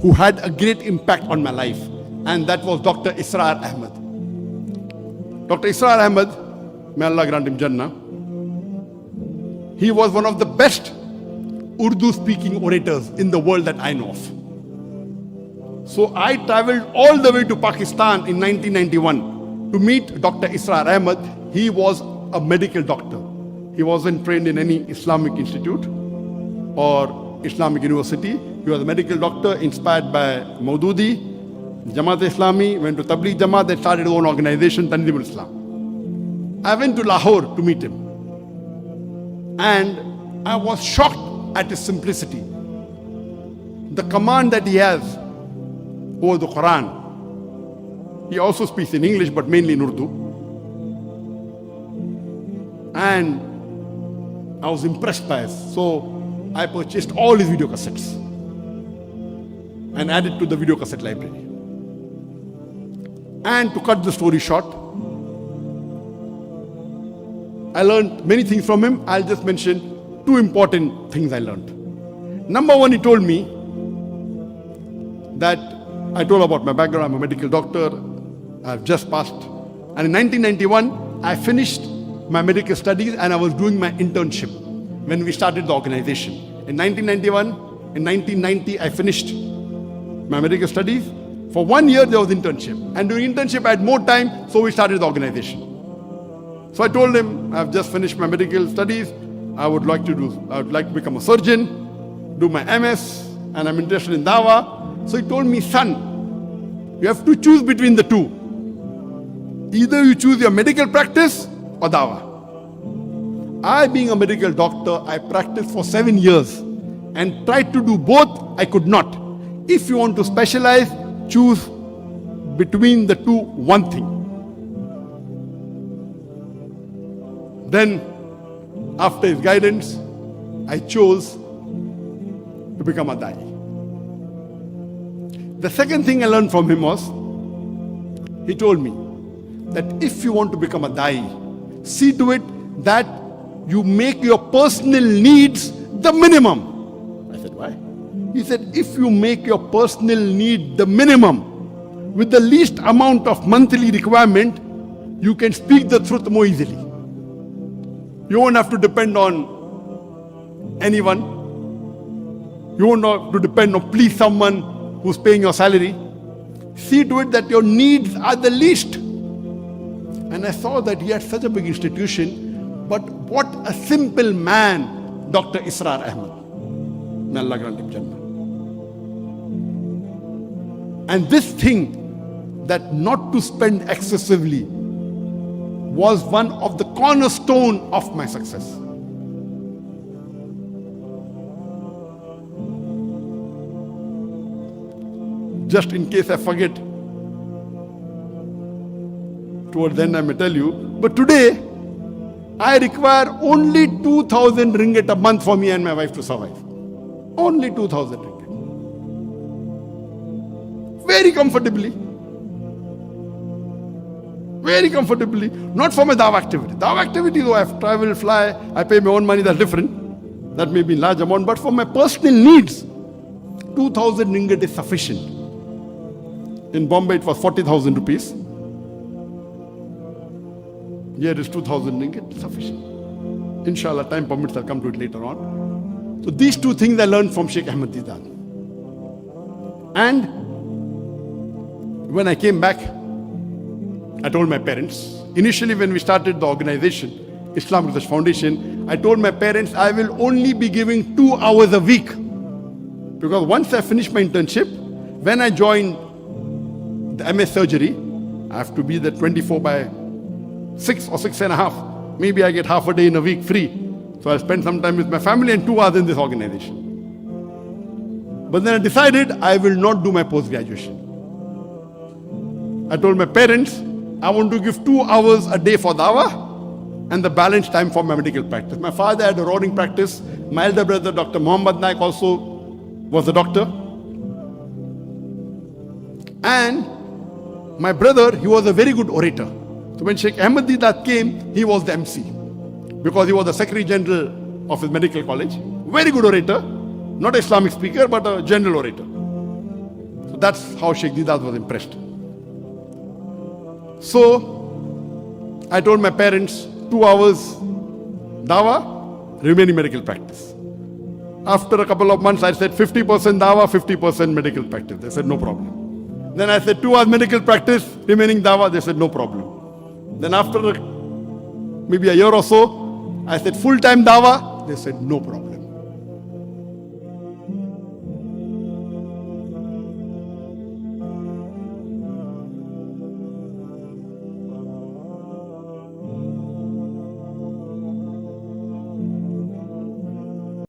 who had a great impact on my life, and that was Dr. Israr Ahmed. Dr. Israr Ahmed, may Allah grant him Jannah, he was one of the best Urdu-speaking orators in the world that I know of. So I traveled all the way to Pakistan in 1991 to meet Dr. Israr Ahmed. He was a medical doctor. He wasn't trained in any Islamic institute or Islamic university. He was a medical doctor inspired by Maududi, Jamaat-e-Islami, went to Tabligh Jamaat, they started his own organization, Tanzeem-ul-Islam. I went to Lahore to meet him. And I was shocked at his simplicity. The command that he has over the Quran. He also speaks in English, but mainly in Urdu. And I was impressed by it. So I purchased all his video cassettes and added to the video cassette library. And to cut the story short, I learned many things from him. I'll just mention two important things I learned. Number one, he told me that I told about my background. I'm a medical doctor. I've just passed. And in 1991, I finished my medical studies and I was doing my internship when we started the organization. In 1991, in 1990, I finished my medical studies. For 1 year, there was internship. And during internship, I had more time, so we started the organization. So I told him, I've just finished my medical studies. I would like to become a surgeon, do my MS, and I'm interested in Dawah. So he told me, son, you have to choose between the two. Either you choose your medical practice or Dawah. I, being a medical doctor, I practiced for 7 years and tried to do both. I could not. If you want to specialize, choose between the two one thing. Then, after his guidance, I chose to become a Dai. The second thing I learned from him was, he told me that if you want to become a Dai, see to it that you make your personal needs the minimum. I said, why? He said, if you make your personal need the minimum with the least amount of monthly requirement, you can speak the truth more easily. You won't have to depend on anyone. You won't have to depend on please someone who's paying your salary. See to it that your needs are the least. And I saw that he had such a big institution, but what a simple man, Dr. Israr Ahmed. May Allah grant him Jannah. And this thing, that not to spend excessively, was one of the cornerstone of my success. Just in case I forget, towards the end I may tell you, but today I require only 2,000 ringgit a month for me and my wife to survive. Only 2,000 ringgit. Very comfortably. Very comfortably. Not for my Dawah activity. Dawah activity, though I have travel, fly, I pay my own money, that's different. That may be in large amount, but for my personal needs, 2,000 ringgit is sufficient. In Bombay, it was 40,000 rupees. Here it is 2,000 ringgit, sufficient. Inshallah, time permits, I'll come to it later on. So these two things I learned from Sheikh Ahmed Didan. And when I came back, I told my parents, initially when we started the organization, Islamic Research Foundation, I told my parents I will only be giving 2 hours a week. Because once I finish my internship, when I join the MS surgery, I have to be there 24/6 or 6.5. Maybe I get half a day in a week free. So I spend some time with my family and 2 hours in this organization. But then I decided I will not do my post-graduation. I told my parents, I want to give 2 hours a day for Dawah and the balance time for my medical practice. My father had a roaring practice. My elder brother, Dr. Ahmed Naik, also was a doctor. And my brother, he was a very good orator. So when Sheikh Ahmed Didat came, he was the MC. Because he was the Secretary General of his medical college. Very good orator. Not an Islamic speaker, but a general orator. So that's how Sheikh Deedat was impressed. So I told my parents, 2 hours dawah, remaining medical practice. After a couple of months, I said 50% dawah, 50% medical practice. They said no problem. Then I said 2 hours medical practice, remaining dawah. They said no problem. Then after maybe a year or so, I said full-time dawah. They said no problem.